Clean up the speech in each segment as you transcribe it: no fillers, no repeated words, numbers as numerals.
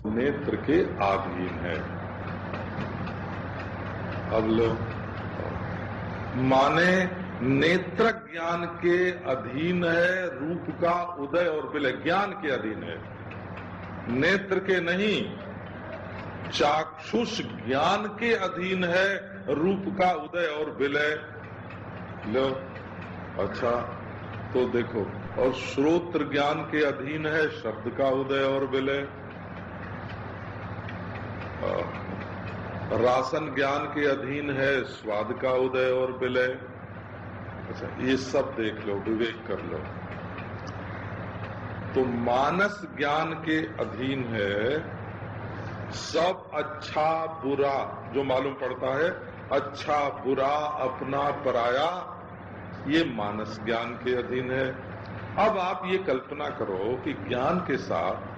नेत्र के अधीन है। अब लो, माने नेत्र ज्ञान के अधीन है, रूप का उदय और विलय ज्ञान के अधीन है, नेत्र के नहीं। चाक्षुष ज्ञान के अधीन है, रूप का उदय और विलय। लो, अच्छा, तो देखो, और श्रोत्र ज्ञान के अधीन है शब्द का उदय और विलय। रासन ज्ञान के अधीन है स्वाद का उदय और विलय। अच्छा, ये सब देख लो, विवेक कर लो। तो मानस ज्ञान के अधीन है सब अच्छा बुरा जो मालूम पड़ता है, अच्छा बुरा अपना पराया, ये मानस ज्ञान के अधीन है। अब आप ये कल्पना करो कि ज्ञान के साथ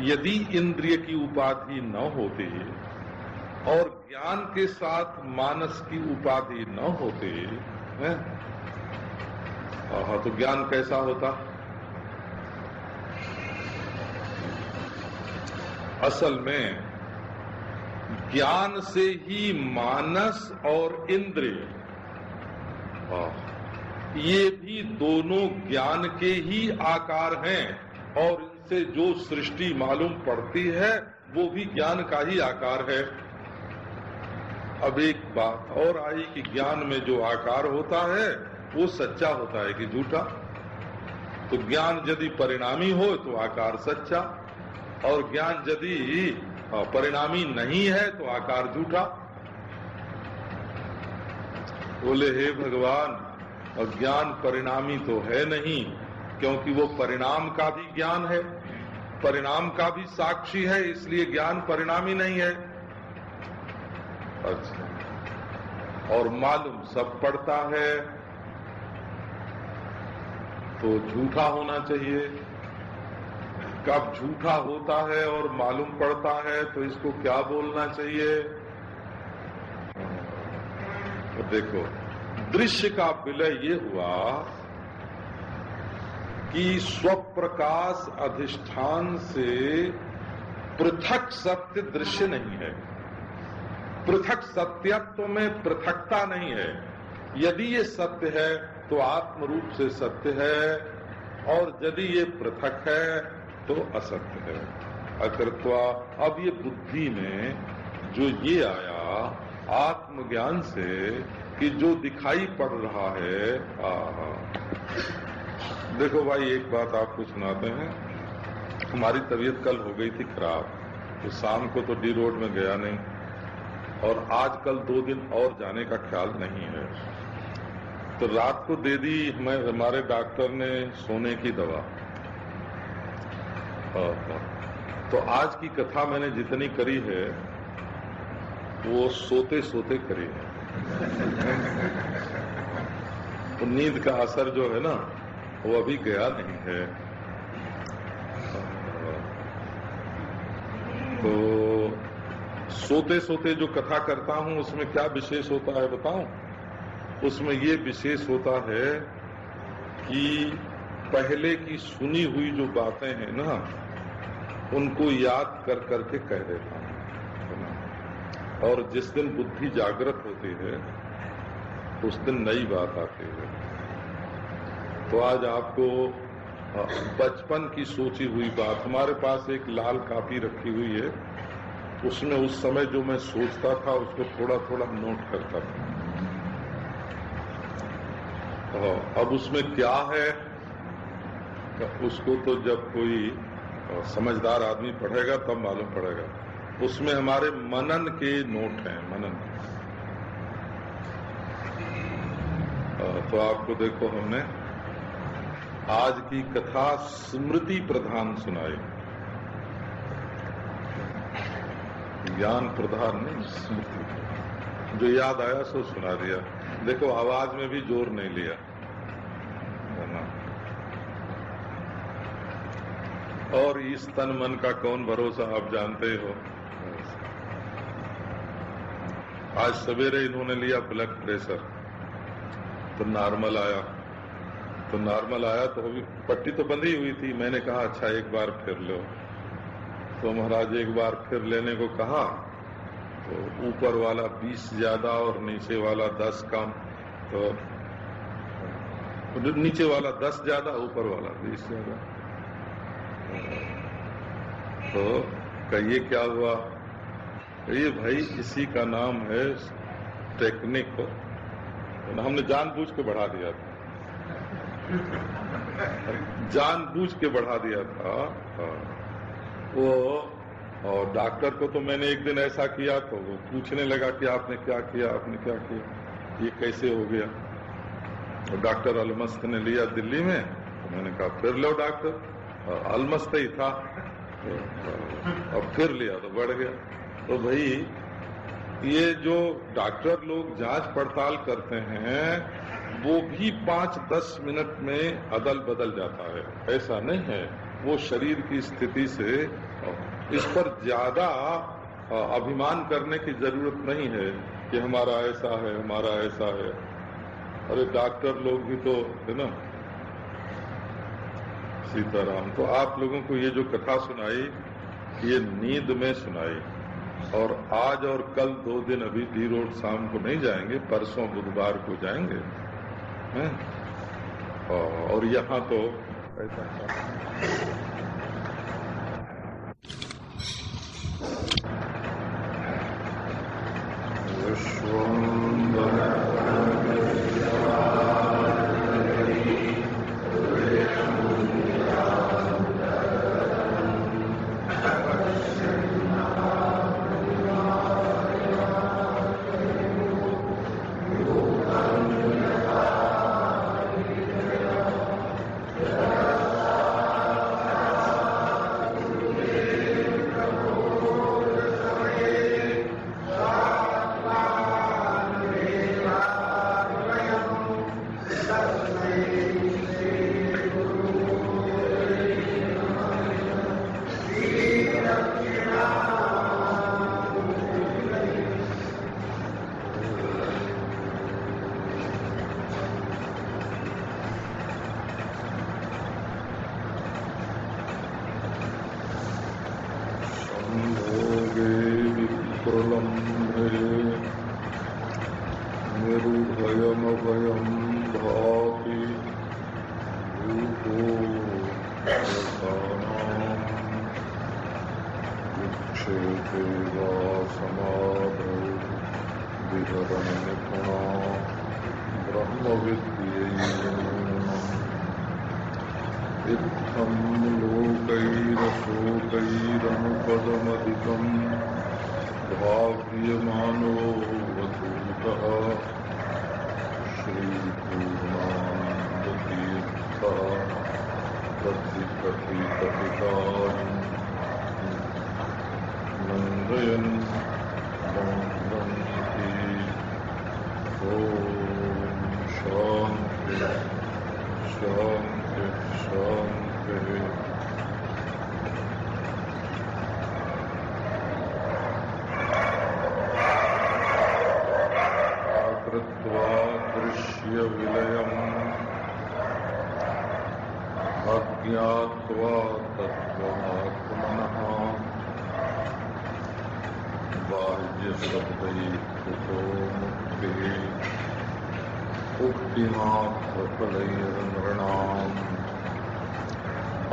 यदि इंद्रिय की उपाधि न होती और ज्ञान के साथ मानस की उपाधि न होती है, तो ज्ञान कैसा होता? असल में ज्ञान से ही मानस और इंद्रिय, ये भी दोनों ज्ञान के ही आकार हैं, और इनसे जो सृष्टि मालूम पड़ती है वो भी ज्ञान का ही आकार है। अब एक बात और आई कि ज्ञान में जो आकार होता है वो सच्चा होता है कि झूठा? तो ज्ञान यदि परिणामी हो तो आकार सच्चा, और ज्ञान यदि परिणामी नहीं है तो आकार झूठा। बोले हे भगवान, ज्ञान परिणामी तो है नहीं, क्योंकि वो परिणाम का भी ज्ञान है, परिणाम का भी साक्षी है, इसलिए ज्ञान परिणामी नहीं है। अच्छा, और मालूम सब पड़ता है तो झूठा होना चाहिए। कब झूठा होता है और मालूम पड़ता है तो इसको क्या बोलना चाहिए? तो देखो, दृश्य का विलय ये हुआ कि स्वप्रकाश अधिष्ठान से पृथक सत्य दृश्य नहीं है, पृथक सत्यत्व में पृथकता नहीं है। यदि ये सत्य है तो आत्म रूप से सत्य है, और यदि ये पृथक है तो असत्य है, अकृत्वा। अब ये बुद्धि में जो ये आया आत्मज्ञान से कि जो दिखाई पड़ रहा है, देखो भाई, एक बात आपको सुनाते हैं। हमारी तबीयत कल हो गई थी खराब, तो शाम को तो डी रोड में गया नहीं, और आज कल 2 दिन और जाने का ख्याल नहीं है। तो रात को दे दी हमारे डॉक्टर ने सोने की दवा। तो आज की कथा मैंने जितनी करी है वो सोते सोते करी है। तो नींद का असर जो है ना वो अभी गया नहीं है। तो सोते सोते जो कथा करता हूं उसमें क्या विशेष होता है बताऊं? उसमें ये विशेष होता है कि पहले की सुनी हुई जो बातें हैं ना उनको याद कर करके कह देता हूं, और जिस दिन बुद्धि जागृत होती है उस दिन नई बात आती है। तो आज आपको बचपन की सोची हुई बात, हमारे पास एक लाल कापी रखी हुई है, उसमें उस समय जो मैं सोचता था उसको थोड़ा थोड़ा नोट करता था। अब उसमें क्या है उसको तो जब कोई समझदार आदमी पढ़ेगा तब मालूम पड़ेगा। उसमें हमारे मनन के नोट हैं, मनन। तो आपको देखो, हमने आज की कथा स्मृति प्रधान सुनाई, ज्ञान प्रधान नहीं, स्मृति। जो याद आया सो सुना दिया। देखो, आवाज में भी जोर नहीं लिया, है ना। और इस तन मन का कौन भरोसा, आप जानते हो। आज सवेरे इन्होंने लिया ब्लड प्रेशर, तो नॉर्मल आया। तो अभी पट्टी तो बंधी हुई थी। मैंने कहा अच्छा एक बार फिर लो, तो महाराज एक बार फिर लेने को कहा, तो ऊपर वाला 20 ज्यादा और नीचे वाला 10 कम, तो नीचे वाला 10 ज्यादा, ऊपर वाला 20 ज्यादा। तो कहिए क्या हुआ? ये भाई इसी का नाम है टेक्निक। हमने जानबूझ के बढ़ा दिया था, जानबूझ के बढ़ा दिया था वो। और डॉक्टर को तो मैंने एक दिन ऐसा किया तो वो पूछने लगा कि आपने क्या किया, आपने क्या किया, ये कैसे हो गया। और डॉक्टर अलमस्त ने लिया दिल्ली में, तो मैंने कहा फिर लो डॉक्टर, अलमस्त ही था, और फिर लिया तो बढ़ गया। तो भाई ये जो डॉक्टर लोग जांच पड़ताल करते हैं वो भी 5-10 मिनट में अदल बदल जाता है, ऐसा नहीं है। वो शरीर की स्थिति से इस पर ज्यादा अभिमान करने की जरूरत नहीं है कि हमारा ऐसा है, हमारा ऐसा है। अरे डॉक्टर लोग भी तो है ना। सीताराम। तो आप लोगों को ये जो कथा सुनाई, ये नींद में सुनाई। और आज और कल 2 दिन अभी डी रोड शाम को नहीं जाएंगे, परसों बुधवार को जाएंगे हैं? और यहाँ तो ऐसा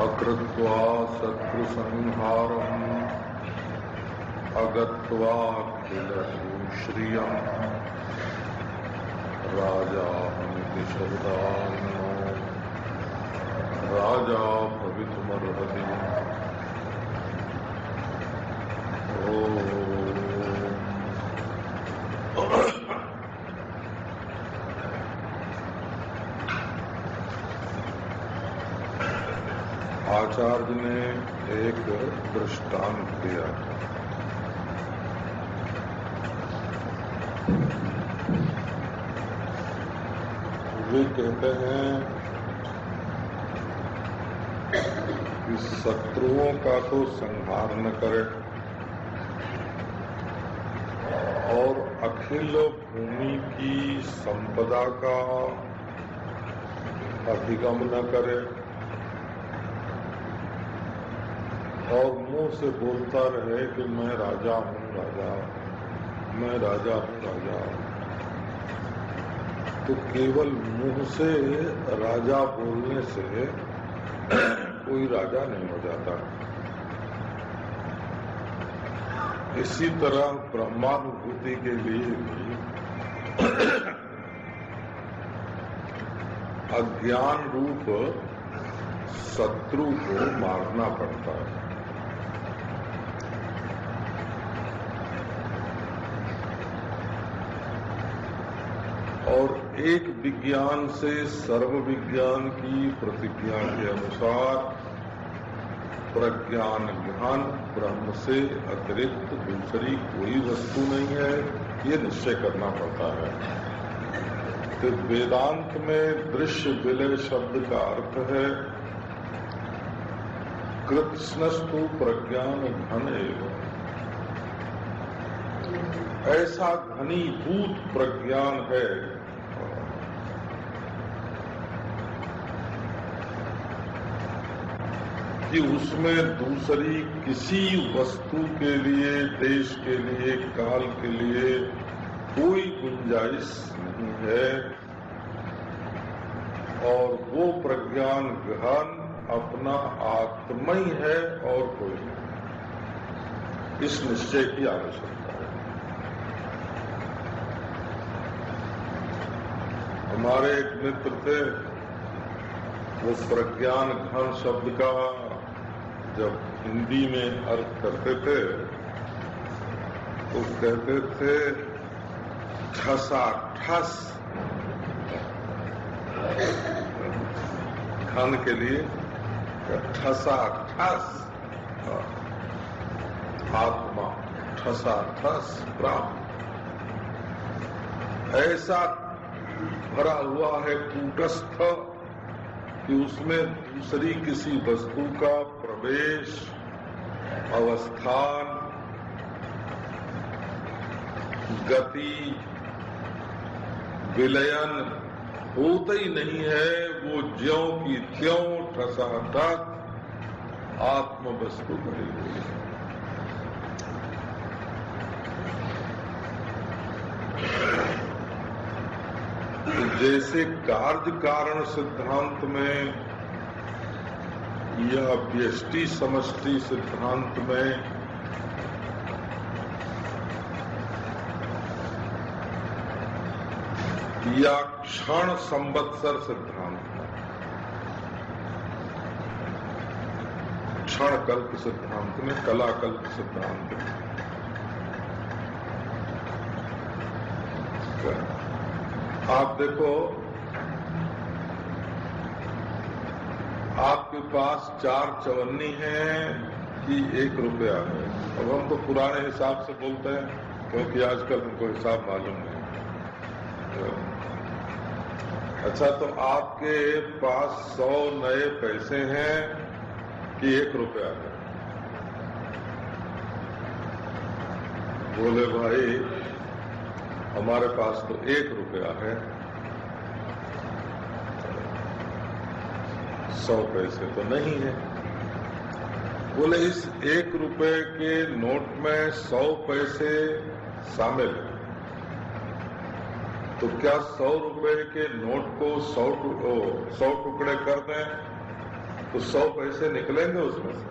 अकृत्वा शत्रुसंहारम् अगत्वा किल श्रियम् राजाहमिति शब्दान्नो राजा भवितुमर्हति। आचार्य ने एक दृष्टांत दिया। वे कहते हैं कि शत्रुओं का तो संहार न करे और अखिल भूमि की संपदा का अधिगम न करे और मुंह से बोलता रहे कि मैं राजा हूँ राजा, मैं राजा हूँ राजा, तो केवल मुंह से राजा बोलने से कोई राजा नहीं हो जाता। इसी तरह ब्रह्मानुभूति के लिए भी अज्ञान रूप शत्रु को मारना पड़ता है। और एक विज्ञान से सर्व विज्ञान की प्रतिज्ञा के अनुसार प्रज्ञान ज्ञान ब्रह्म से अतिरिक्त दूसरी कोई वस्तु नहीं है, ये निश्चय करना पड़ता है। तो वेदांत में दृश्य विलय शब्द का अर्थ है कृत्स्नस्तु प्रज्ञान घन एवं, ऐसा घनीभूत प्रज्ञान है कि उसमें दूसरी किसी वस्तु के लिए, देश के लिए, काल के लिए कोई गुंजाइश नहीं है। और वो प्रज्ञान गहन अपना आत्मा ही है और कोई नहीं। इस निश्चय की आवश्यकता है। हमारे एक मित्र थे, वो प्रज्ञान घन शब्द का जब हिंदी में अर्थ करते थे तो कहते थे ठसाठस, घन के लिए ठसाठस आत्मा, ठसाठस प्राप्त, ऐसा भरा हुआ है कूटस्थ कि उसमें दूसरी किसी वस्तु का प्रवेश, अवस्थान, गति, विलयन होता ही नहीं है। वो ज्यों की त्यों ठसाठस आत्म वस्तु बनी हुई है। जैसे कार्य कारण सिद्धांत में या व्यष्टि समष्टि सिद्धांत में या क्षण संवत्सर सिद्धांत में, क्षण कल्प सिद्धांत में, कला कल्प सिद्धांत में आप देखो, आपके पास 4 चवन्नी है कि 1 रुपया है। अब हम तो पुराने हिसाब से बोलते हैं क्योंकि आजकल हमको हिसाब मालूम नहीं। अच्छा, तो आपके पास 100 नए पैसे हैं कि 1 रुपया है? बोले भाई हमारे पास तो 1 रुपया है, 100 पैसे तो नहीं है। बोले इस 1 रुपए के नोट में 100 पैसे शामिल है, तो क्या 100 रुपए के नोट को 100 टुकड़े कर दें तो 100 पैसे निकलेंगे उसमें से?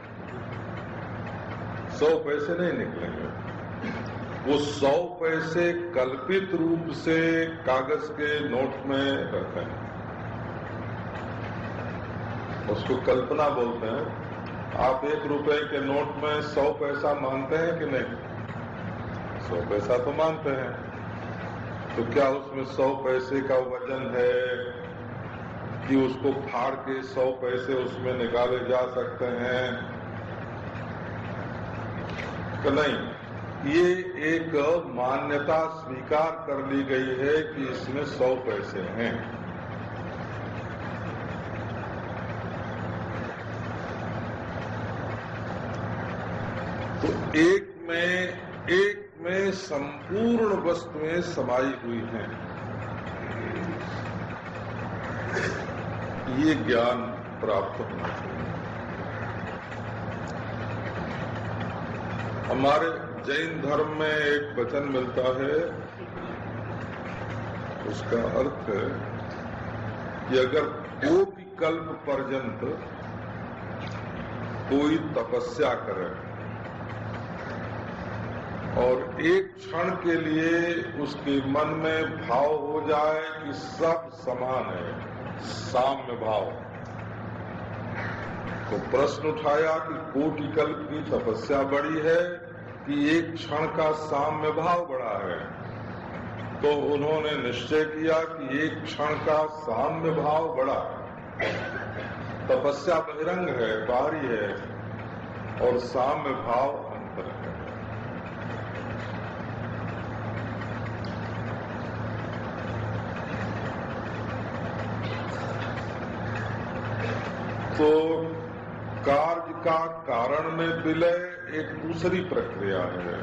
100 पैसे नहीं निकलेंगे। वो 100 पैसे कल्पित रूप से कागज के नोट में रहते हैं, उसको कल्पना बोलते हैं। आप 1 रुपए के नोट में 100 पैसा मानते हैं कि नहीं? 100 पैसा तो मानते हैं। तो क्या उसमें 100 पैसे का वजन है कि उसको फाड़ के 100 पैसे उसमें निकाले जा सकते हैं कि नहीं? ये एक मान्यता स्वीकार कर ली गई है कि इसमें 100 पैसे हैं। तो एक में संपूर्ण वस्तुएं समाई हुई हैं। ये ज्ञान प्राप्त होना चाहिए। हमारे जैन धर्म में एक वचन मिलता है, उसका अर्थ है कि अगर कोटि कल्प पर्यंत कोई तपस्या करे और एक क्षण के लिए उसके मन में भाव हो जाए कि सब समान है, साम्य भाव, तो प्रश्न उठाया कि कोटि कल्प की तपस्या बड़ी है कि एक क्षण का साम्य भाव बड़ा है। तो उन्होंने निश्चय किया कि एक क्षण का साम्य भाव बड़ा, तपस्या बहिरंग है, बाहरी है, और साम्य भाव अंतर है। तो कार्य का कारण में विलय एक दूसरी प्रक्रिया है,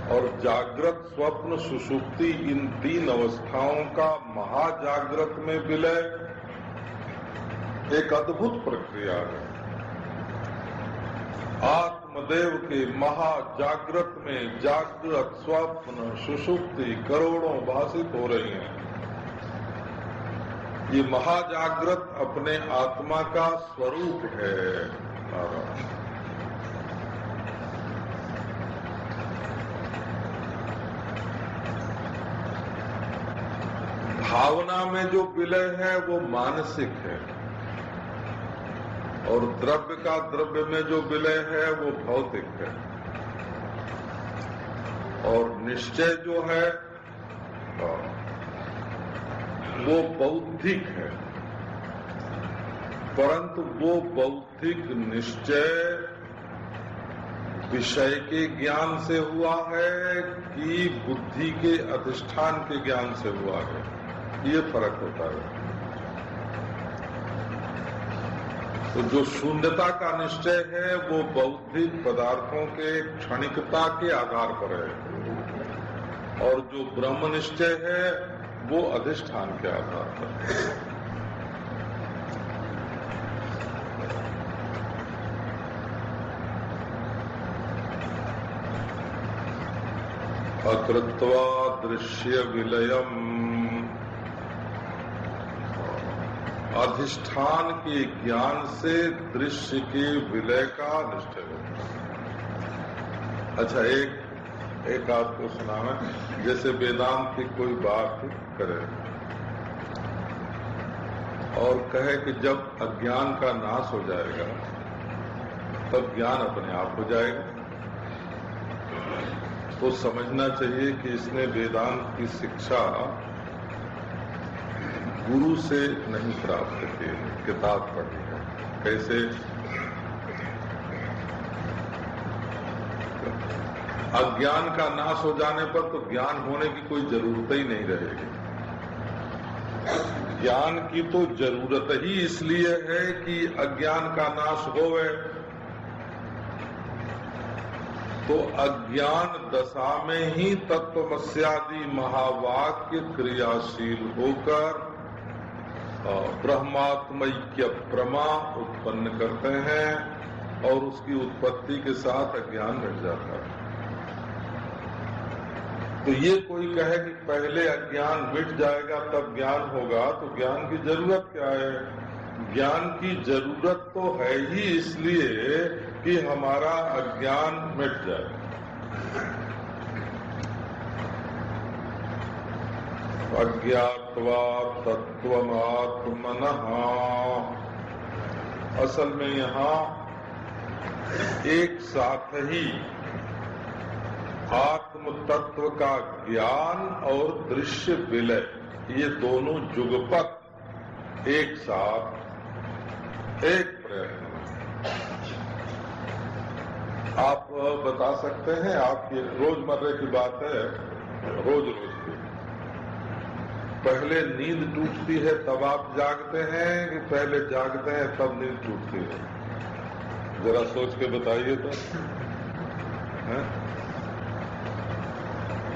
और जागृत, स्वप्न, सुषुप्ति, इन तीन अवस्थाओं का महाजागृत में विलय एक अद्भुत प्रक्रिया है। आत्मदेव के महाजागृत में जागृत, स्वप्न, सुषुप्ति करोड़ों भाषित हो रही हैं। ये महाजागृत अपने आत्मा का स्वरूप है। भावना में जो विलय है वो मानसिक है, और द्रव्य का द्रव्य में जो विलय है वो भौतिक है, और निश्चय जो है वो बौद्धिक है। परंतु वो बौद्धिक निश्चय विषय के ज्ञान से हुआ है कि बुद्धि के अधिष्ठान के ज्ञान से हुआ है, ये फर्क होता है। तो जो शून्यता का निश्चय है वो बौद्धिक पदार्थों के क्षणिकता के आधार पर है, और जो ब्रह्म निश्चय है वो अधिष्ठान के आधार पर है। अकृत्वा दृश्य विलयम, अधिष्ठान के ज्ञान से दृश्य के विलय का निश्चय होता है। अच्छा, एक आपको सुनाना, जैसे वेदांत की कोई बात करे और कहे कि जब अज्ञान का नाश हो जाएगा तब ज्ञान अपने आप हो जाएगा, तो समझना चाहिए कि इसने वेदांत की शिक्षा गुरु से नहीं प्राप्त की, किताब पढ़ी है। कैसे? अज्ञान का नाश हो जाने पर तो ज्ञान होने की कोई जरूरत ही नहीं रहेगी। ज्ञान की तो जरूरत ही इसलिए है कि अज्ञान का नाश होवे। तो अज्ञान दशा में ही तत्वमस्यादि महावाक्य क्रियाशील होकर ब्रह्मात्मैक्य प्रमा उत्पन्न करते हैं, और उसकी उत्पत्ति के साथ अज्ञान मिट जाता है। तो ये कोई कहे कि पहले अज्ञान मिट जाएगा तब ज्ञान होगा, तो ज्ञान की जरूरत क्या है? ज्ञान की जरूरत तो है ही इसलिए कि हमारा अज्ञान मिट जाए। अज्ञात्वा तत्वमात्मनः, असल में यहाँ एक साथ ही आत्म तत्व का ज्ञान और दृश्य विलय, ये दोनों जुगपत एक साथ एक प्रयत्न। आप बता सकते हैं, आपकी रोजमर्रा की बात है, रोज रोज की, पहले नींद टूटती है तब आप जागते हैं कि पहले जागते हैं तब नींद टूटती है? जरा सोच के बताइए तो। है?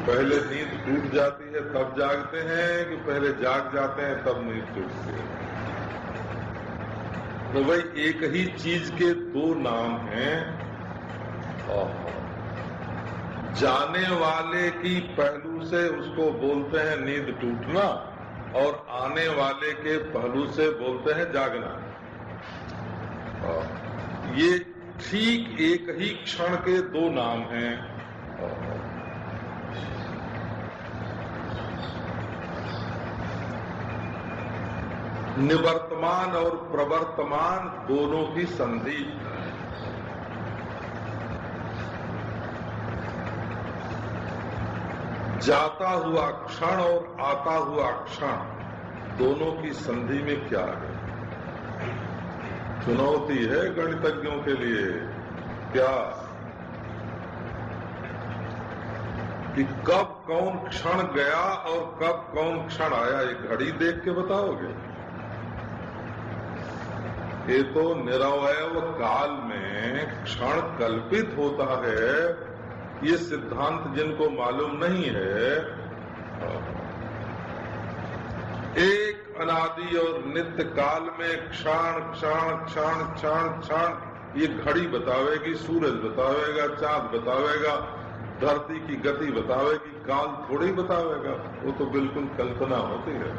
पहले नींद टूट जाती है तब जागते हैं कि पहले जाग जाते हैं तब नींद टूटती है? तो भाई एक ही चीज के दो नाम हैं, जाने वाले की पहलू से उसको बोलते हैं नींद टूटना, और आने वाले के पहलू से बोलते हैं जागना। ये ठीक एक ही क्षण के दो नाम हैं। निवर्तमान और प्रवर्तमान दोनों की संधि। जाता हुआ क्षण और आता हुआ क्षण दोनों की संधि में क्या है? चुनौती है गणितज्ञों के लिए। क्या कि कब कौन क्षण गया और कब कौन क्षण आया, ये घड़ी देख के बताओगे? ये तो निरवयव काल में क्षण कल्पित होता है, ये सिद्धांत जिनको मालूम नहीं है। एक अनादि और नित्य काल में क्षण क्षण क्षण क्षण क्षण ये घड़ी बतावेगी, सूरज बतावेगा, चांद बतावेगा, धरती की गति बतावेगी, काल थोड़ी बतावेगा। वो तो बिल्कुल कल्पना होती है।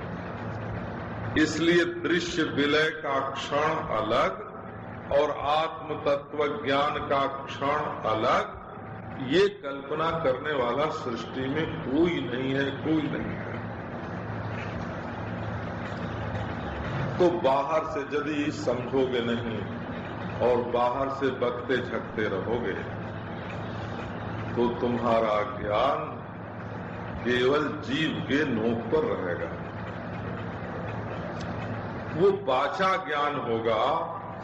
इसलिए दृश्य विलय का क्षण अलग और आत्म तत्व ज्ञान का क्षण अलग, ये कल्पना करने वाला सृष्टि में कोई नहीं है, कोई नहीं है। तो बाहर से यदि समझोगे नहीं और बाहर से बकते झकते रहोगे तो तुम्हारा ज्ञान केवल जीव के नोक पर रहेगा। वो बाचा ज्ञान होगा,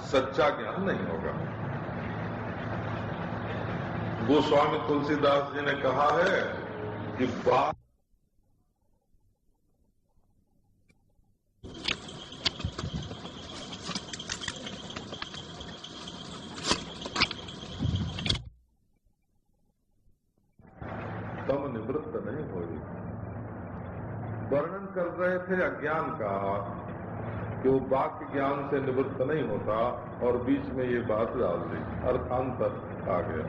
सच्चा ज्ञान नहीं होगा। गोस्वामी तुलसीदास जी ने कहा है कि बात तम निवृत्त नहीं होगी। वर्णन कर रहे थे अज्ञान का कि वो वाक्य ज्ञान से निवृत्त नहीं होता, और बीच में ये बात डाल दी, अर्थांतर आ गया।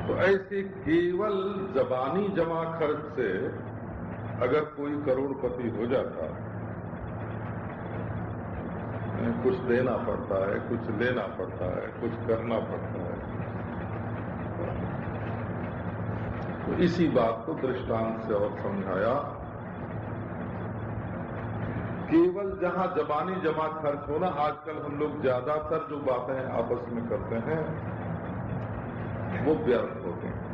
तो ऐसे केवल जबानी जमा खर्च से अगर कोई करोड़पति हो जाता, कुछ देना पड़ता है, कुछ लेना पड़ता है, कुछ करना पड़ता है। तो इसी बात को दृष्टांत से और समझाया। केवल जहां जबानी जमा खर्च होना, आजकल हम लोग ज्यादातर जो बातें आपस में करते हैं वो व्यर्थ होते हैं।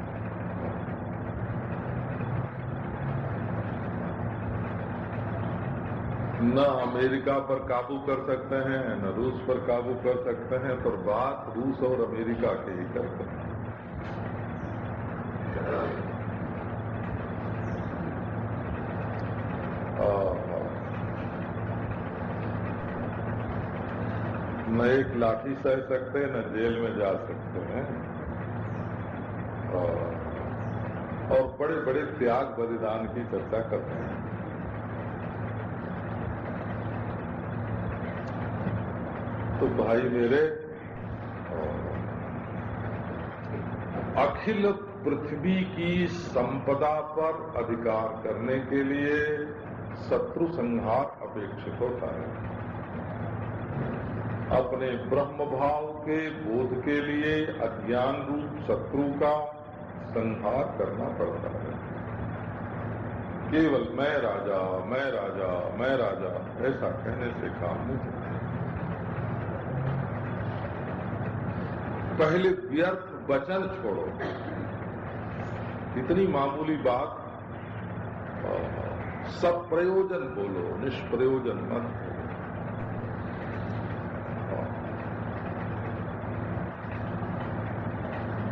न अमेरिका पर काबू कर सकते हैं, न रूस पर काबू कर सकते हैं, पर बात रूस और अमेरिका की ही करते हैं। न एक लाठी सह सकते, न जेल में जा सकते हैं, और बड़े बड़े त्याग बलिदान की चर्चा करते हैं। तो भाई मेरे, अखिल पृथ्वी की संपदा पर अधिकार करने के लिए शत्रु संहार अपेक्षित होता है। अपने ब्रह्म भाव के बोध के लिए अज्ञान रूप शत्रु का संहार करना पड़ता है। केवल मैं राजा, मैं राजा, मैं राजा ऐसा कहने से काम नहीं चलता। पहले व्यर्थ वचन छोड़ो। इतनी मामूली बात, सब प्रयोजन बोलो, निष्प्रयोजन मत बोलो।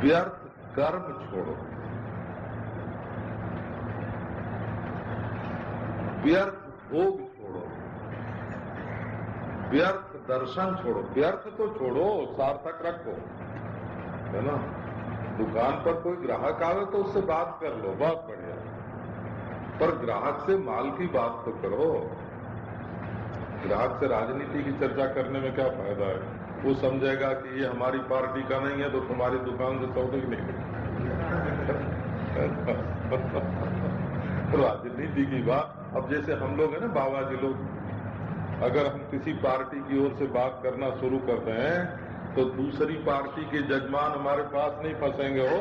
व्यर्थ कर्म छोड़ो, व्यर्थ भोग छोड़ो, व्यर्थ दर्शन छोड़ो। व्यर्थ तो छोड़ो, सार्थक रखो, है ना। दुकान पर कोई ग्राहक आवे तो उससे बात कर लो, बहुत बढ़िया, पर ग्राहक से माल की बात तो करो। ग्राहक से राजनीति की चर्चा करने में क्या फायदा है? वो समझेगा कि ये हमारी पार्टी का नहीं है तो तुम्हारी दुकान से सौदे ही नहीं राजनीति की बात। अब जैसे हम लोग हैं ना बाबा जी लोग, अगर हम किसी पार्टी की ओर से बात करना शुरू करते हैं तो दूसरी पार्टी के जजमान हमारे पास नहीं फंसेंगे, हो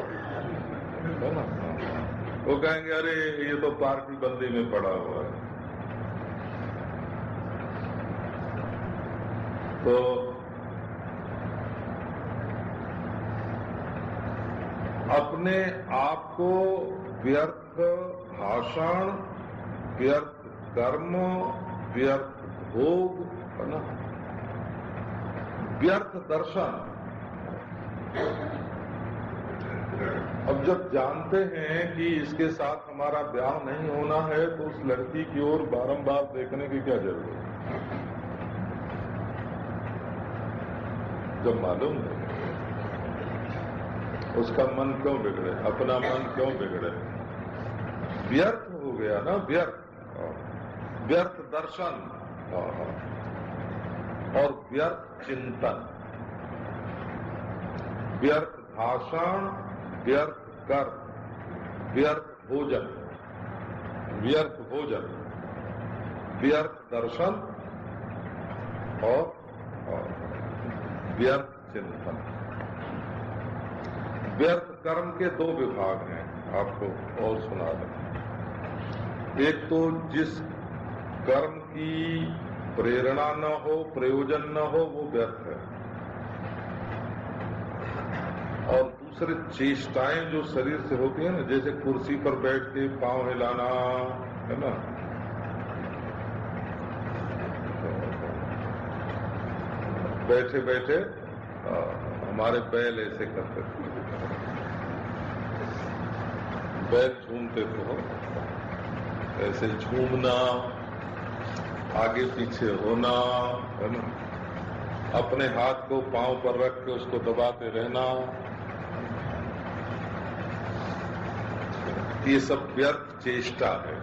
है ना, वो कहेंगे अरे ये तो पार्टी बंदी में पड़ा हुआ है। तो अपने आप को व्यर्थ भाषण, व्यर्थ कर्म, व्यर्थ भोग, है ना, व्यर्थ दर्शन। अब जब जानते हैं कि इसके साथ हमारा ब्याह नहीं होना है तो उस लड़की की ओर बारंबार देखने की क्या जरूरत है? जब मालूम है उसका मन क्यों बिगड़े, अपना मन क्यों बिगड़े, व्यर्थ हो गया ना, व्यर्थ दर्शन और व्यर्थ चिंतन, व्यर्थ भाषण, व्यर्थ कर्म, व्यर्थ भोजन, व्यर्थ दर्शन और व्यर्थ चिंतन। व्यर्थ कर्म के दो विभाग हैं, आपको और सुना दें। एक तो जिस कर्म की प्रेरणा न हो, प्रयोजन न हो, वो व्यर्थ है। और दूसरे चेष्टाएं जो शरीर से होती है ना, जैसे कुर्सी पर बैठ के पांव हिलाना, है ना, बैठे बैठे हमारे बैल ऐसे करते थे, बैल झूमते तो ऐसे झूमना, आगे पीछे होना, है ना, अपने हाथ को पांव पर रख के उसको दबाते रहना, ये सब व्यर्थ चेष्टा है।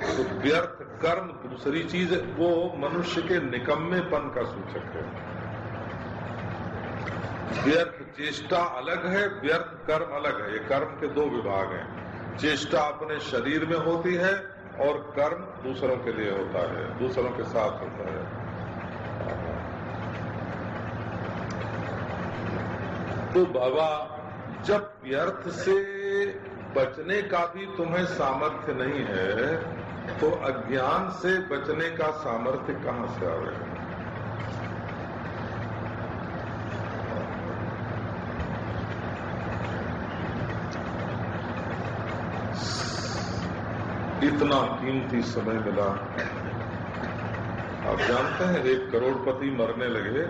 तो व्यर्थ कर्म दूसरी चीज है, वो मनुष्य के निकम्मेपन का सूचक है। व्यर्थ चेष्टा अलग है, व्यर्थ कर्म अलग है। ये कर्म के दो विभाग हैं। चेष्टा अपने शरीर में होती है और कर्म दूसरों के लिए होता है, दूसरों के साथ होता है। तो बाबा, जब व्यर्थ से बचने का भी तुम्हें सामर्थ्य नहीं है तो अज्ञान से बचने का सामर्थ्य कहां से आएगा? इतना कीमती समय मिला। आप जानते हैं, एक करोड़पति मरने लगे,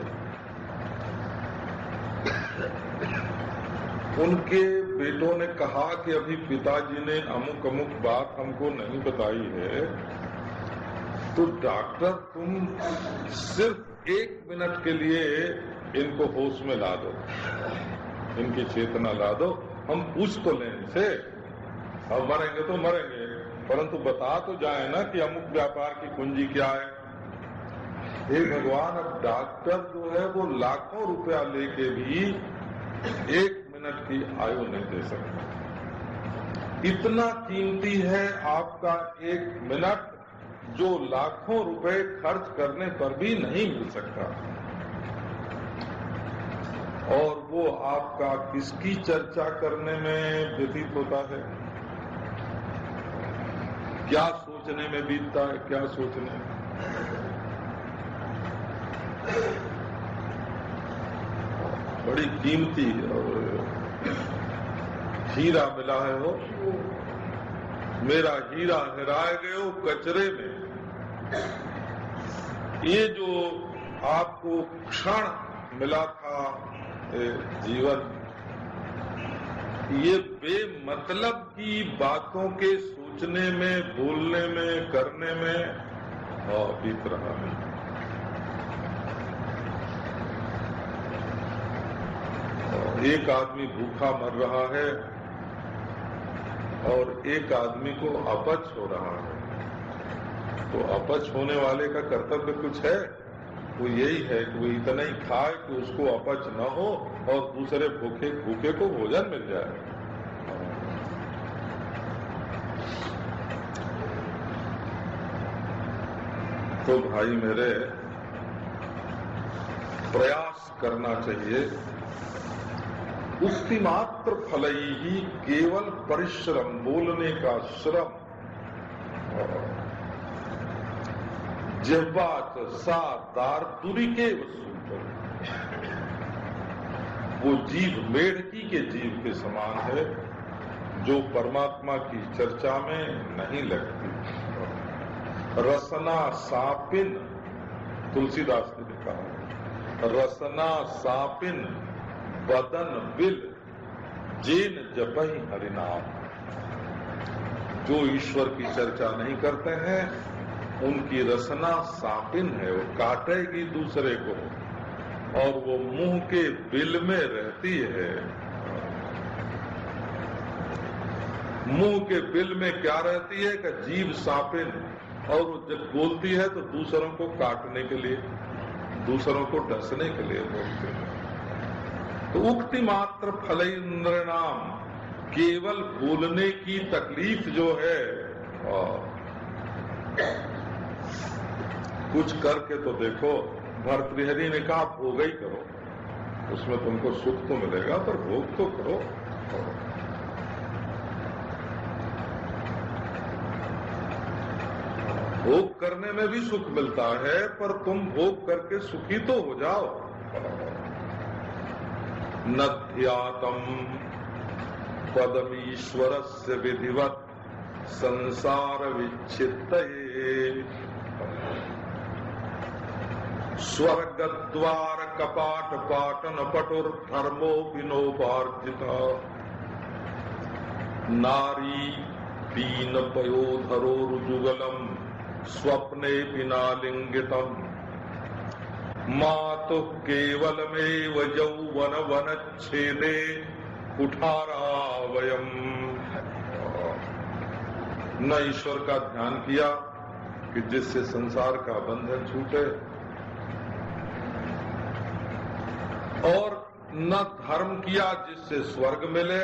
उनके बेटों ने कहा कि अभी पिताजी ने अमुक अमुक बात हमको नहीं बताई है, तो डॉक्टर तुम सिर्फ 1 मिनट के लिए इनको होश में ला दो, इनकी चेतना ला दो, हम पूछ तो लें इनसे, अब मरेंगे तो मरेंगे, परंतु बता तो जाए ना कि अमुक व्यापार की कुंजी क्या है। हे भगवान, अब डॉक्टर जो है वो लाखों रुपया लेके भी 1 मिनट की आयु नहीं दे सकता। इतना कीमती है आपका 1 मिनट, जो लाखों रुपए खर्च करने पर भी नहीं मिल सकता। और वो आपका किसकी चर्चा करने में व्यतीत होता है, क्या सोचने में बीतता है, क्या सोचने में। बड़ी कीमती और हीरा मिला है वो, मेरा हीरा हेराए गयो कचरे में। ये जो आपको क्षण मिला था जीवन, ये बेमतलब की बातों के सोचने में, बोलने में, करने में बीत रहा है। एक आदमी भूखा मर रहा है और एक आदमी को अपच हो रहा है। तो अपच होने वाले का कर्तव्य कुछ है? वो यही है कि वो इतना ही खाए कि उसको अपच न हो और दूसरे भूखे को भोजन मिल जाए। तो भाई मेरे, प्रयास करना चाहिए। उक्ति मात्र फल ही केवल परिश्रम, बोलने का श्रम। जिह्वा सा दारदुरी के वो जीव मेढकी के जीव के समान है, जो परमात्मा की चर्चा में नहीं लगती। रसना सापिन, तुलसीदास ने लिखा है, रसना सापिन बदन बिल जेन जपहि हरिनाम। जो ईश्वर की चर्चा नहीं करते हैं उनकी रसना सापिन है, वो काटेगी दूसरे को, और वो मुंह के बिल में रहती है। मुंह के बिल में क्या रहती है कि जीभ सापिन, और वो जब बोलती है तो दूसरों को काटने के लिए, दूसरों को डसने के लिए बोलते हैं। तो उक्ति मात्र फल इंद्र नाम, केवल बोलने की तकलीफ जो है, कुछ करके तो देखो। भर्तृहरि ने कहा भोग ही करो, उसमें तुमको सुख तो मिलेगा, पर भोग तो करो। भोग करने में भी सुख मिलता है, पर तुम भोग करके सुखी तो हो जाओ। नध्यातम पदमीश्वरस्य विधिवत संसार विच्छित्तये, स्वर्गद्वार कपाट पाटन पटुर धर्मो विनोपार्जिता, नारी पीन पयोधरो रुजुगलम स्वप्ने विनालिंगितम, मातु केवलमेव यौवन वनच्छेदे कुठारावयम। न ईश्वर का ध्यान किया कि जिससे संसार का बंधन छूटे, और न धर्म किया जिससे स्वर्ग मिले,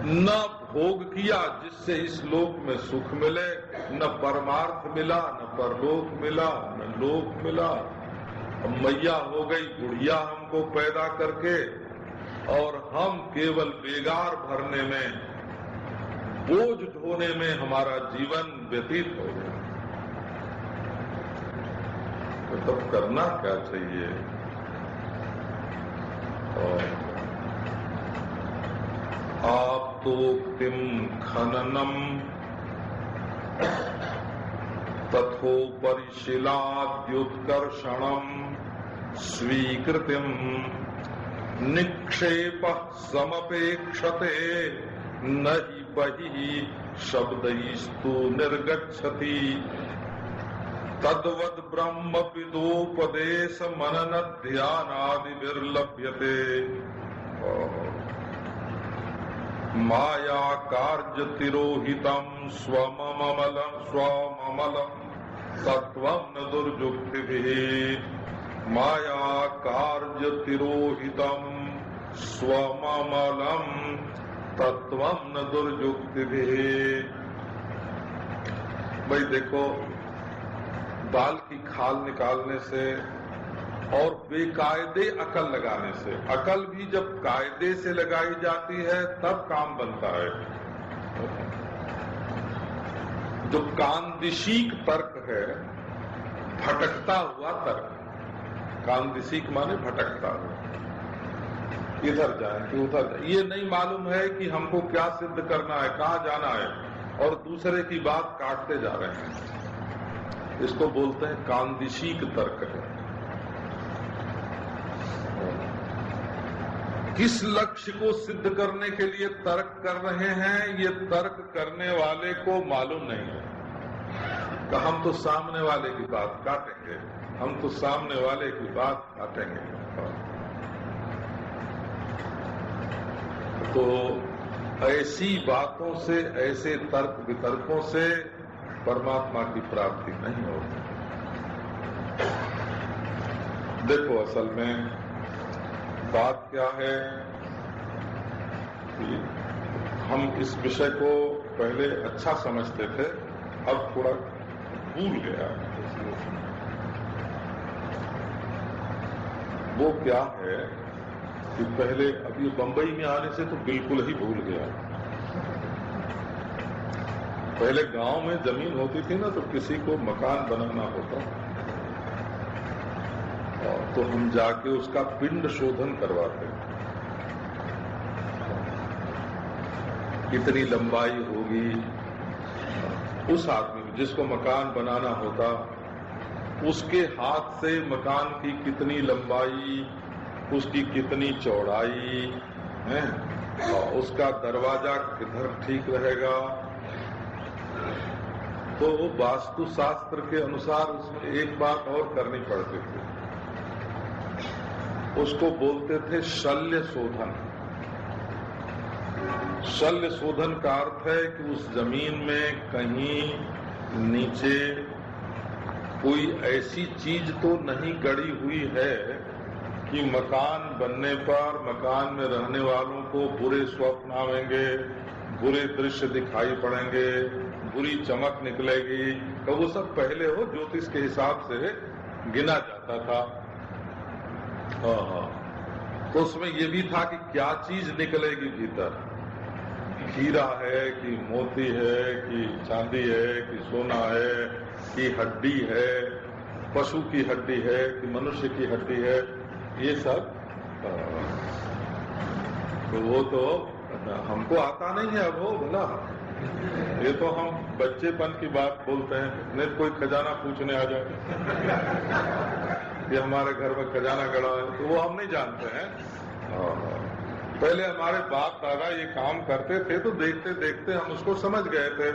न भोग किया जिससे इस लोक में सुख मिले, न परमार्थ मिला, न परलोक मिला, न लोक मिला। मैया हो गई बुढ़िया हमको पैदा करके, और हम केवल बेगार भरने में, बोझ ढोने में हमारा जीवन व्यतीत हो गया। तो तब करना क्या चाहिए? आप्तोक्तिम खननम तथोपरिशीलाद्युत्कर्षणम स्वीकृतिम निक्षेपः समपेक्षते नहि बहिः शब्दैस्तु निर्गच्छति, तद्वद् ब्रह्मविदोपदेश मनन ध्यानादि विर्लभ्यते। माया कार्य तिरोहितम स्वममलम तत्वं न दुर्जुक्तिभिः, माया कार्य तिरोहितम स्वममलम तत्वं न दुर्जुक्तिभिः। भाई देखो, बाल की खाल निकालने से और बेकायदे अकल लगाने से, अकल भी जब कायदे से लगाई जाती है तब काम बनता है। जो कांदिशीक तर्क है, भटकता हुआ तर्क, कांदिशीक माने भटकता हुआ, इधर जाए कि उधर जाए, ये नहीं मालूम है कि हमको क्या सिद्ध करना है, कहाँ जाना है, और दूसरे की बात काटते जा रहे हैं। इसको बोलते हैं कांदिशीक तर्क है। किस लक्ष्य को सिद्ध करने के लिए तर्क कर रहे हैं, ये तर्क करने वाले को मालूम नहीं है। तो हम तो सामने वाले की बात काटेंगे, हम तो सामने वाले की बात काटेंगे। तो ऐसी बातों से, ऐसे तर्क वितर्कों से परमात्मा की प्राप्ति नहीं होती। देखो, असल में बात क्या है कि हम इस विषय को पहले अच्छा समझते थे, अब थोड़ा भूल गया। वो क्या है कि पहले, अभी बंबई में आने से तो बिल्कुल ही भूल गया। पहले गांव में जमीन होती थी ना, तो किसी को मकान बनाना होता तो हम जाके उसका पिंड शोधन करवाते। कितनी लंबाई होगी, उस आदमी जिसको मकान बनाना होता उसके हाथ से मकान की कितनी लंबाई, उसकी कितनी चौड़ाई है, और उसका दरवाजा किधर ठीक रहेगा, तो वास्तु शास्त्र के अनुसार उसमें एक बात और करनी पड़ती थी। उसको बोलते थे शल्य शोधन। शल्य शोधन का अर्थ है कि उस जमीन में कहीं नीचे कोई ऐसी चीज तो नहीं गड़ी हुई है कि मकान बनने पर मकान में रहने वालों को बुरे स्वप्न आवेंगे, बुरे दृश्य दिखाई पड़ेंगे, बुरी चमक निकलेगी। तो वो सब पहले हो ज्योतिष के हिसाब से गिना जाता था। तो उसमें ये भी था कि क्या चीज निकलेगी भीतर, हीरा है कि मोती है कि चांदी है कि सोना है कि हड्डी है, पशु की हड्डी है कि मनुष्य की हड्डी है, ये सब। तो वो तो हमको आता नहीं है। अब हो बोला, ये तो हम बच्चेपन की बात बोलते हैं। नहीं कोई खजाना पूछने आ जाए कि हमारे घर में खजाना गड़ा है, तो वो हम नहीं जानते हैं। पहले हमारे बाप दादा ये काम करते थे, तो देखते देखते हम उसको समझ गए थे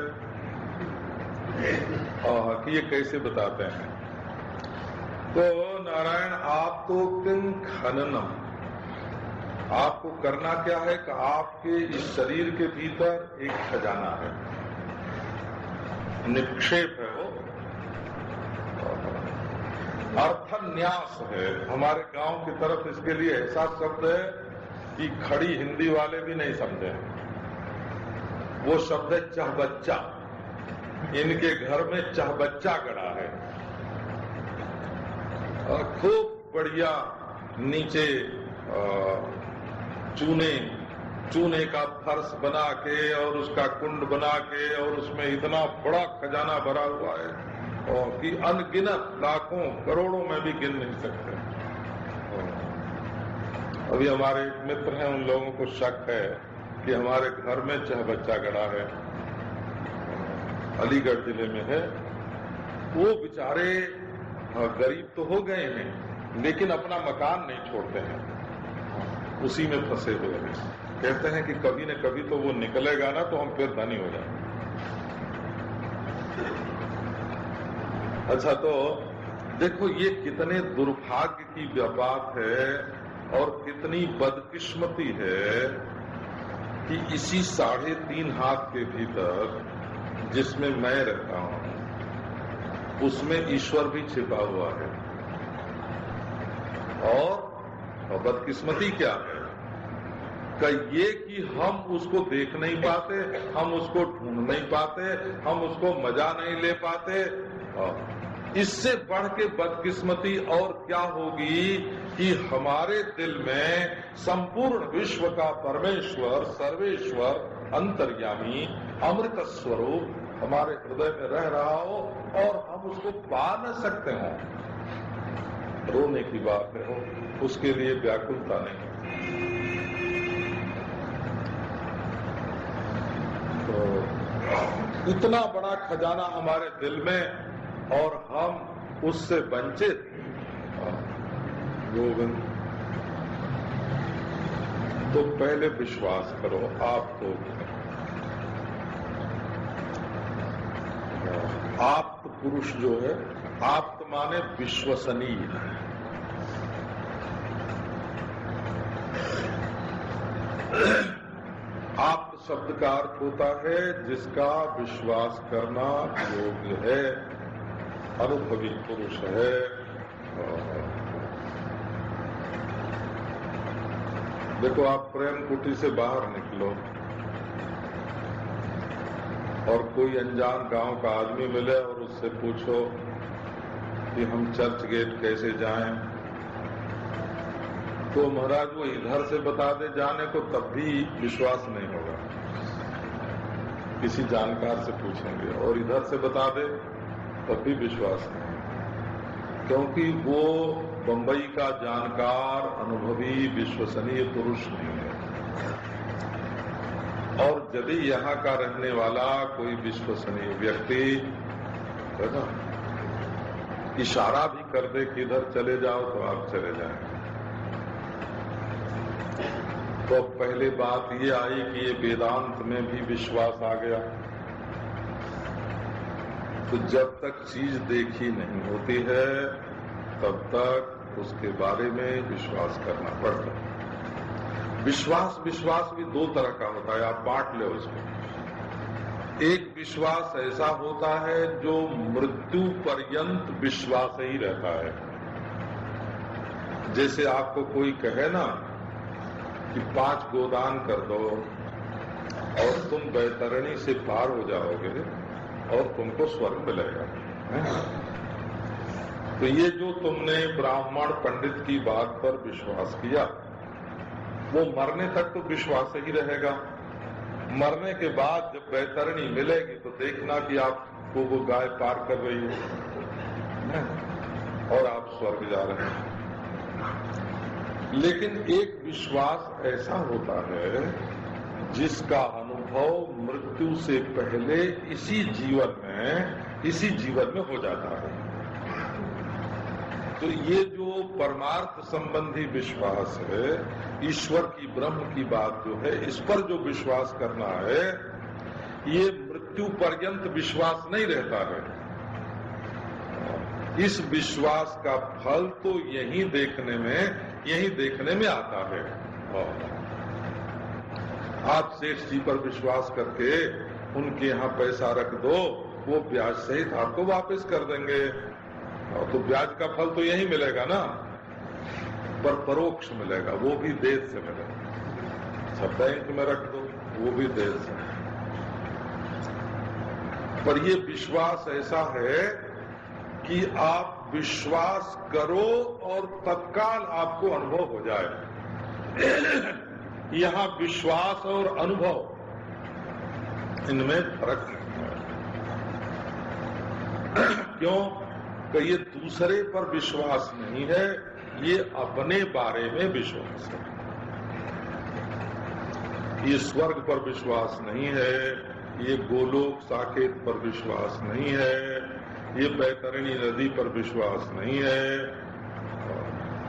कि ये कैसे बताते हैं। तो नारायण, आप तो किं खननम, आपको करना क्या है कि आपके इस शरीर के भीतर एक खजाना है, निक्षेप है वो, अर्थन्यास है। हमारे गांव की तरफ इसके लिए ऐसा शब्द है कि खड़ी हिंदी वाले भी नहीं समझे। वो शब्द है चहबच्चा। इनके घर में चहबच्चा गड़ा है, खूब बढ़िया नीचे चूने का फर्श बना के और उसका कुंड बना के और उसमें इतना बड़ा खजाना भरा हुआ है और कि अनगिनत लाखों करोड़ों में भी गिन नहीं सकते। अभी हमारे एक मित्र हैं, उन लोगों को शक है कि हमारे घर में चहबच्चा गड़ा है, अलीगढ़ जिले में है। वो बेचारे गरीब तो हो गए हैं लेकिन अपना मकान नहीं छोड़ते हैं, उसी में फंसे हुए हैं। कहते हैं कि कभी न कभी तो वो निकलेगा ना, तो हम फिर धनी हो जाएंगे। अच्छा, तो देखो ये कितने दुर्भाग्य की बात है और कितनी बदकिस्मती है कि इसी 3.5 हाथ के भीतर जिसमें मैं रहता हूं, उसमें ईश्वर भी छिपा हुआ है। और बदकिस्मती क्या है कि ये कि हम उसको देख नहीं पाते, हम उसको ढूंढ नहीं पाते, हम उसको मजा नहीं ले पाते। इससे बढ़ के बदकिस्मती और क्या होगी कि हमारे दिल में संपूर्ण विश्व का परमेश्वर, सर्वेश्वर, अंतर्यामी, अमृत स्वरूप हमारे हृदय में रह रहा हो और हम उसको पा न सकते हो। रोने की बात है, हो उसके लिए व्याकुलता नहीं। तो इतना बड़ा खजाना हमारे दिल में और हम उससे वंचित। गोविंद, तो पहले विश्वास करो आप तो आप्त पुरुष जो है, आप्त माने विश्वसनीय, आप्त शब्द का अर्थ होता है जिसका विश्वास करना योग्य है, अनुभवी पुरुष है। देखो, आप प्रेम कुटी से बाहर निकलो और कोई अनजान गांव का आदमी मिले और उससे पूछो कि हम चर्च गेट कैसे जाएं, तो महाराज वो इधर से बता दे जाने को, तब भी विश्वास नहीं होगा। किसी जानकार से पूछेंगे और इधर से बता दे तब भी विश्वास नहीं, क्योंकि वो बंबई का जानकार, अनुभवी, विश्वसनीय पुरुष नहीं है। और यदि यहाँ का रहने वाला कोई विश्वसनीय व्यक्ति है ना, इशारा भी कर दे कि इधर चले जाओ तो आप चले जाएं। तो पहले बात ये आई कि ये वेदांत में भी विश्वास आ गया। तो जब तक चीज देखी नहीं होती है तब तक उसके बारे में विश्वास करना पड़ता है। विश्वास भी दो तरह का होता है, आप बांट लो इसको। एक विश्वास ऐसा होता है जो मृत्यु पर्यंत विश्वास ही रहता है। जैसे आपको कोई कहे ना कि 5 गोदान कर दो और तुम बैतरणी से पार हो जाओगे और तुमको स्वर्ग मिलेगा। तो ये जो तुमने ब्राह्मण पंडित की बात पर विश्वास किया, वो मरने तक तो विश्वास ही रहेगा। मरने के बाद जब बैतरणी मिलेगी तो देखना कि आपको वो गाय पार कर रही है और आप स्वर्ग जा रहे हैं। लेकिन एक विश्वास ऐसा होता है जिसका अनुभव मृत्यु से पहले इसी जीवन में हो जाता है। तो ये जो परमार्थ संबंधी विश्वास है, ईश्वर की, ब्रह्म की बात जो है, इस पर जो विश्वास करना है, ये मृत्यु पर्यंत विश्वास नहीं रहता है। इस विश्वास का फल तो यही देखने में आता है। आप सेठ जी पर विश्वास करके उनके यहाँ पैसा रख दो, वो ब्याज सहित आपको वापस कर देंगे, तो ब्याज का फल तो यही मिलेगा ना, पर परोक्ष मिलेगा, वो भी देश से मिलेगा। सब बैंक में रख दो, वो भी देश से। पर ये विश्वास ऐसा है कि आप विश्वास करो और तत्काल आपको अनुभव हो जाए। यहाँ विश्वास और अनुभव, इनमें फर्क नहीं है। क्यों? कि ये दूसरे पर विश्वास नहीं है, ये अपने बारे में विश्वास है। ये स्वर्ग पर विश्वास नहीं है, ये गोलोक साकेत पर विश्वास नहीं है, ये बैतरणी नदी पर विश्वास नहीं है।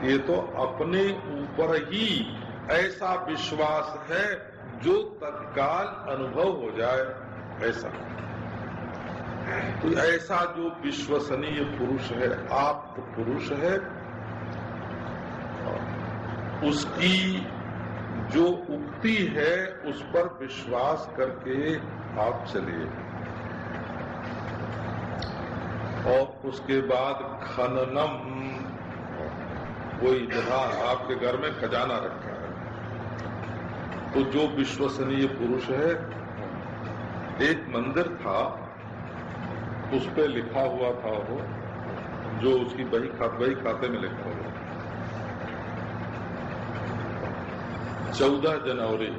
ये तो अपने ऊपर ही ऐसा विश्वास है जो तत्काल अनुभव हो जाए, ऐसा। तो ऐसा जो विश्वसनीय पुरुष है, आप्त पुरुष है, उसकी जो उक्ति है उस पर विश्वास करके आप चलिए। और उसके बाद खननम, कोई जहां आपके घर में खजाना रखा है, तो जो विश्वसनीय पुरुष है, एक मंदिर था, उस पे लिखा हुआ था वो, जो उसकी बही खाते में लिखा हुआ, 14 जनवरी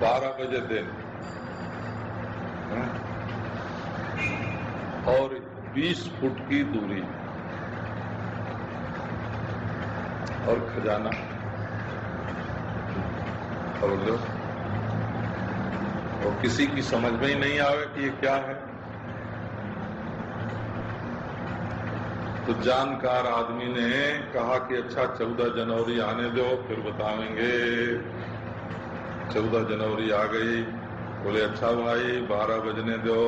12 बजे दिन और 20 फुट की दूरी और खजाना। और लो, और किसी की समझ में ही नहीं आवे कि ये क्या है। तो जानकार आदमी ने कहा कि अच्छा 14 जनवरी आने दो, फिर बताएंगे। 14 जनवरी आ गई, बोले अच्छा भाई 12 बजने दो,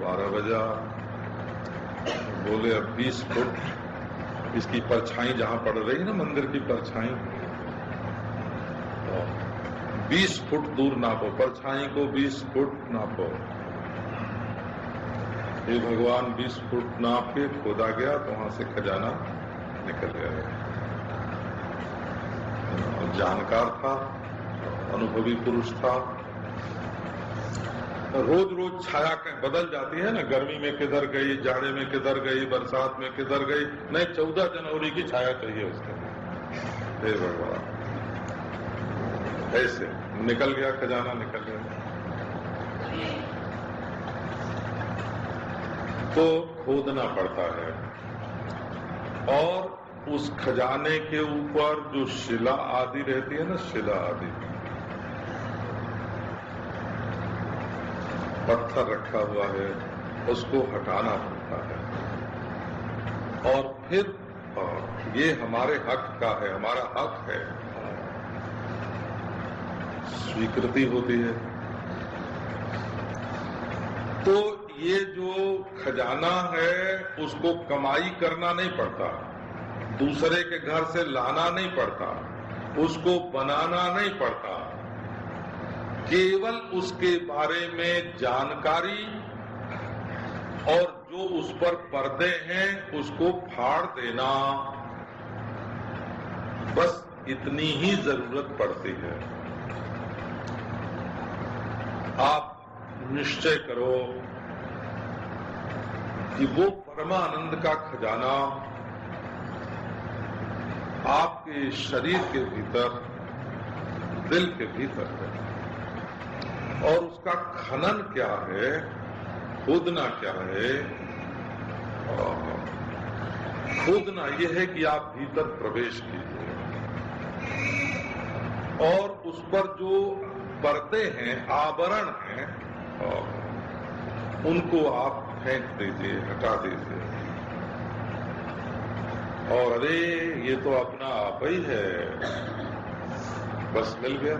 12 बजा। बोले अब 20 फुट इसकी परछाई जहां पड़ रही है ना, मंदिर की परछाई, 20 फुट दूर नापो, परछाई को 20 फुट नापो। ये भगवान 20 फुट नाप के खोदा गया तो वहां से खजाना निकल गया। जानकार था, अनुभवी पुरुष था। रोज रोज छाया बदल जाती है ना, गर्मी में किधर गई, जाड़े में किधर गई, बरसात में किधर गई। नहीं, 14 जनवरी की छाया चाहिए उसके लिए। हे भगवान, ऐसे निकल गया खजाना, निकल गया। तो खोदना पड़ता है, और उस खजाने के ऊपर जो शिला आदि रहती है ना, शिला आदि पत्थर रखा हुआ है, उसको हटाना पड़ता है। और फिर ये हमारे हक का है, हमारा हक है, स्वीकृति होती है। तो ये जो खजाना है उसको कमाई करना नहीं पड़ता, दूसरे के घर से लाना नहीं पड़ता, उसको बनाना नहीं पड़ता। केवल उसके बारे में जानकारी और जो उस पर पर्दे हैं उसको फाड़ देना, बस इतनी ही जरूरत पड़ती है। आप निश्चय करो कि वो परमानंद का खजाना आपके शरीर के भीतर, दिल के भीतर है। और उसका खनन क्या है, खोदना क्या है? खोदना यह है कि आप भीतर प्रवेश कीजिए और उस पर जो पर्दे हैं, आवरण हैं, उनको आप फेंक दीजिए, हटा दीजिए। और अरे ये तो अपना आप ही है, बस मिल गया।